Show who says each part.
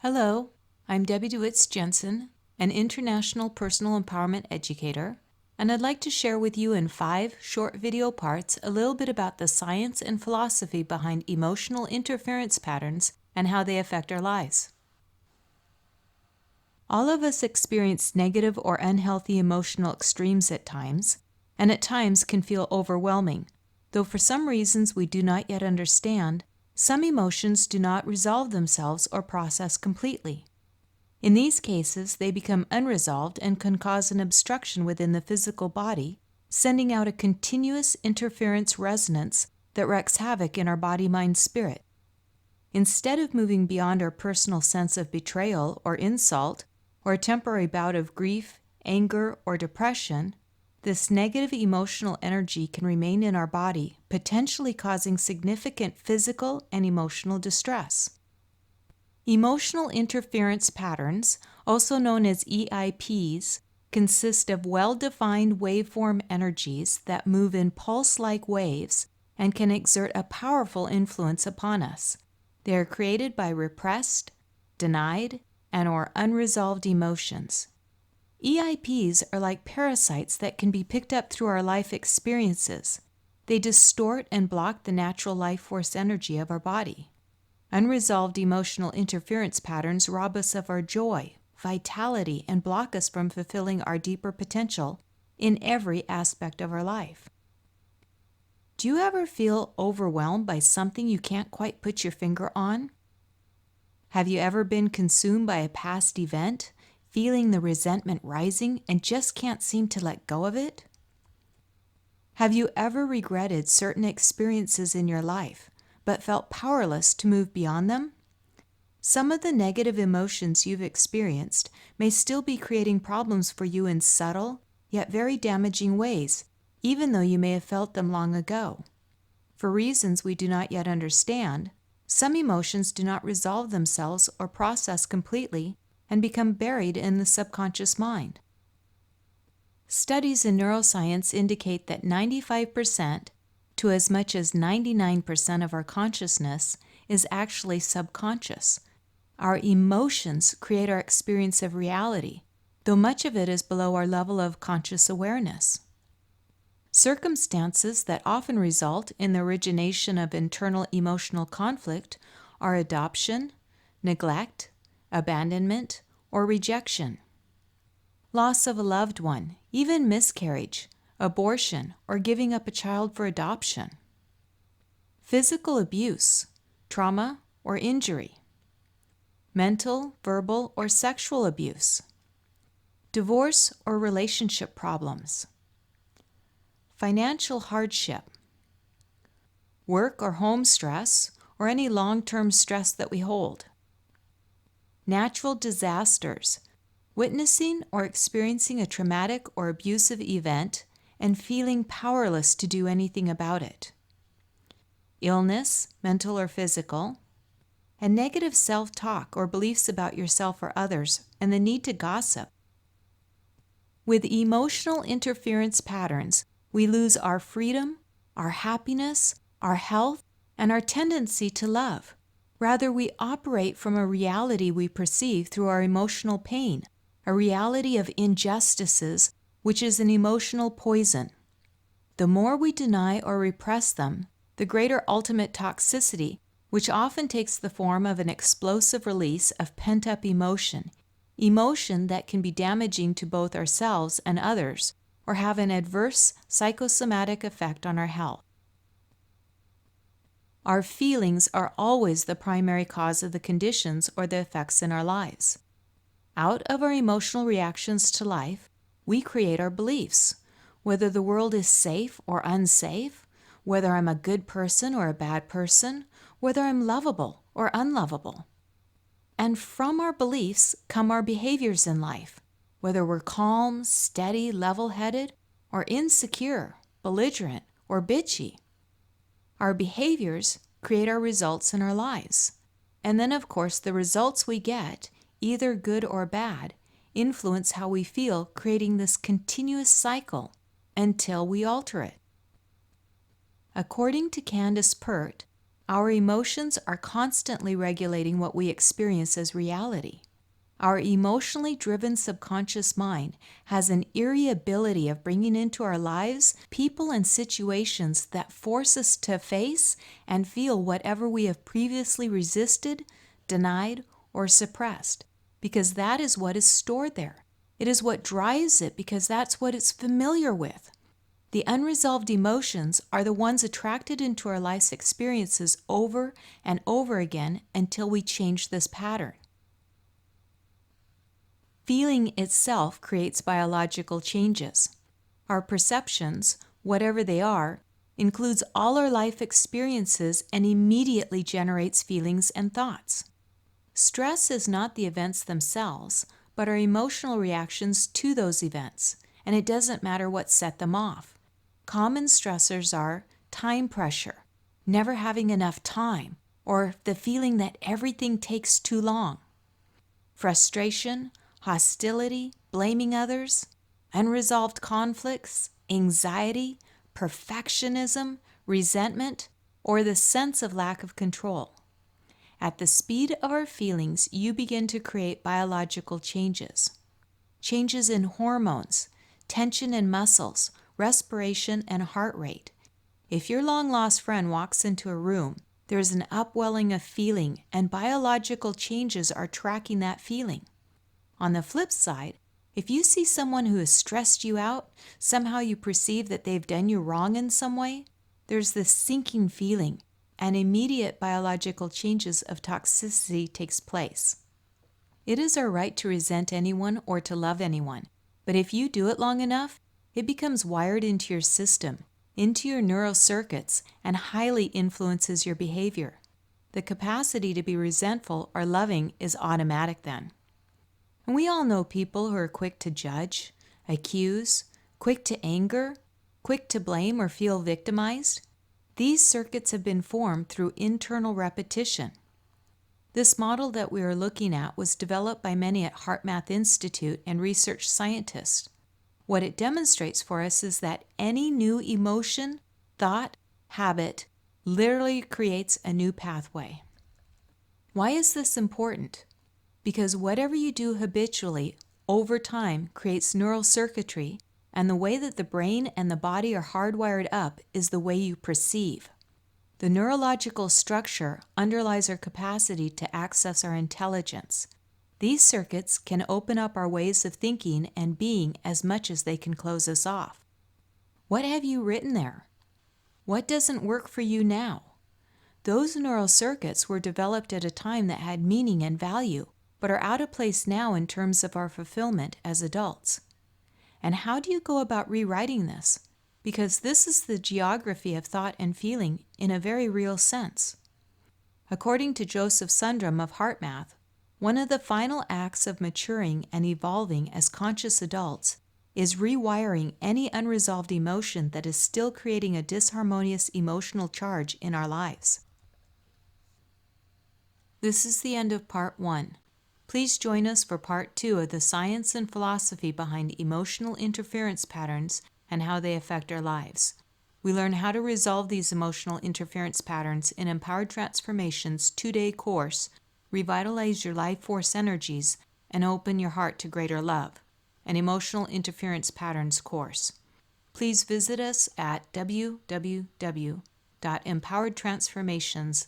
Speaker 1: Hello, I'm Debbie DeWitz Jensen, an international personal empowerment educator, and I'd like to share with you in 5 short video parts a little bit about the science and philosophy behind emotional interference patterns and how they affect our lives. All of us experience negative or unhealthy emotional extremes at times, and at times can feel overwhelming, though for some reasons we do not yet understand. Some emotions do not resolve themselves or process completely. In these cases, they become unresolved and can cause an obstruction within the physical body, sending out a continuous interference resonance that wreaks havoc in our body, mind, spirit. Instead of moving beyond our personal sense of betrayal or insult, or a temporary bout of grief, anger, or depression, this negative emotional energy can remain in our body, potentially causing significant physical and emotional distress. Emotional interference patterns, also known as EIPs, consist of well-defined waveform energies that move in pulse-like waves and can exert a powerful influence upon us. They are created by repressed, denied, and/or unresolved emotions. EIPs are like parasites that can be picked up through our life experiences. They distort and block the natural life force energy of our body. Unresolved emotional interference patterns rob us of our joy, vitality, and block us from fulfilling our deeper potential in every aspect of our life. Do you ever feel overwhelmed by something you can't quite put your finger on? Have you ever been consumed by a past event, feeling the resentment rising and just can't seem to let go of it? Have you ever regretted certain experiences in your life, but felt powerless to move beyond them? Some of the negative emotions you've experienced may still be creating problems for you in subtle, yet very damaging ways, even though you may have felt them long ago. For reasons we do not yet understand, some emotions do not resolve themselves or process completely and become buried in the subconscious mind. Studies in neuroscience indicate that 95% to as much as 99% of our consciousness is actually subconscious. Our emotions create our experience of reality, though much of it is below our level of conscious awareness. Circumstances that often result in the origination of internal emotional conflict are adoption, neglect, abandonment, or rejection, loss of a loved one, even miscarriage, abortion, or giving up a child for adoption, physical abuse, trauma, or injury, mental, verbal, or sexual abuse, divorce or relationship problems, financial hardship, work or home stress, or any long-term stress that we hold, natural disasters, witnessing or experiencing a traumatic or abusive event and feeling powerless to do anything about it, illness, mental or physical, and negative self-talk or beliefs about yourself or others, and the need to gossip. With emotional interference patterns, we lose our freedom, our happiness, our health, and our tendency to love. Rather, we operate from a reality we perceive through our emotional pain, a reality of injustices, which is an emotional poison. The more we deny or repress them, the greater ultimate toxicity, which often takes the form of an explosive release of pent-up emotion that can be damaging to both ourselves and others, or have an adverse psychosomatic effect on our health. Our feelings are always the primary cause of the conditions or the effects in our lives. Out of our emotional reactions to life, we create our beliefs, whether the world is safe or unsafe, whether I'm a good person or a bad person, whether I'm lovable or unlovable. And from our beliefs come our behaviors in life, whether we're calm, steady, level-headed, or insecure, belligerent, or bitchy. Our behaviors create our results in our lives. And then, of course, the results we get, either good or bad, influence how we feel, creating this continuous cycle until we alter it. According to Candace Pert, Our emotions are constantly regulating what we experience as reality. Our emotionally driven subconscious mind has an eerie ability of bringing into our lives people and situations that force us to face and feel whatever we have previously resisted, denied, or suppressed, because that is what is stored there. It is what drives it because that's what it's familiar with. The unresolved emotions are the ones attracted into our life's experiences over and over again until we change this pattern. Feeling itself creates biological changes. Our perceptions, whatever they are, includes all our life experiences and immediately generates feelings and thoughts. Stress is not the events themselves, but our emotional reactions to those events, and it doesn't matter what set them off. Common stressors are time pressure, never having enough time, or the feeling that everything takes too long. Frustration, hostility, blaming others, unresolved conflicts, anxiety, perfectionism, resentment, or the sense of lack of control. At the speed of our feelings, you begin to create biological changes. Changes in hormones, tension in muscles, respiration, and heart rate. If your long-lost friend walks into a room, there is an upwelling of feeling, and biological changes are tracking that feeling. On the flip side, if you see someone who has stressed you out, somehow you perceive that they've done you wrong in some way, there's this sinking feeling, and immediate biological changes of toxicity takes place. It is our right to resent anyone or to love anyone, but if you do it long enough, it becomes wired into your system, into your neural circuits, and highly influences your behavior. The capacity to be resentful or loving is automatic then. And we all know people who are quick to judge, accuse, quick to anger, quick to blame or feel victimized. These circuits have been formed through internal repetition. This model that we are looking at was developed by many at HeartMath Institute and research scientists. What it demonstrates for us is that any new emotion, thought, habit literally creates a new pathway. Why is this important? Because whatever you do habitually, over time, creates neural circuitry, and the way that the brain and the body are hardwired up is the way you perceive. The neurological structure underlies our capacity to access our intelligence. These circuits can open up our ways of thinking and being as much as they can close us off. What have you written there? What doesn't work for you now? Those neural circuits were developed at a time that had meaning and value, but are out of place now in terms of our fulfillment as adults. And how do you go about rewriting this? Because this is the geography of thought and feeling in a very real sense. According to Joseph Sundram of HeartMath, one of the final acts of maturing and evolving as conscious adults is rewiring any unresolved emotion that is still creating a disharmonious emotional charge in our lives. This is the end of Part 1. Please join us for Part 2 of the science and philosophy behind emotional interference patterns and how they affect our lives. We learn how to resolve these emotional interference patterns in Empowered Transformation's 2-day course, Revitalize Your Life Force Energies and Open Your Heart to Greater Love, an emotional interference patterns course. Please visit us at www.empoweredtransformations.com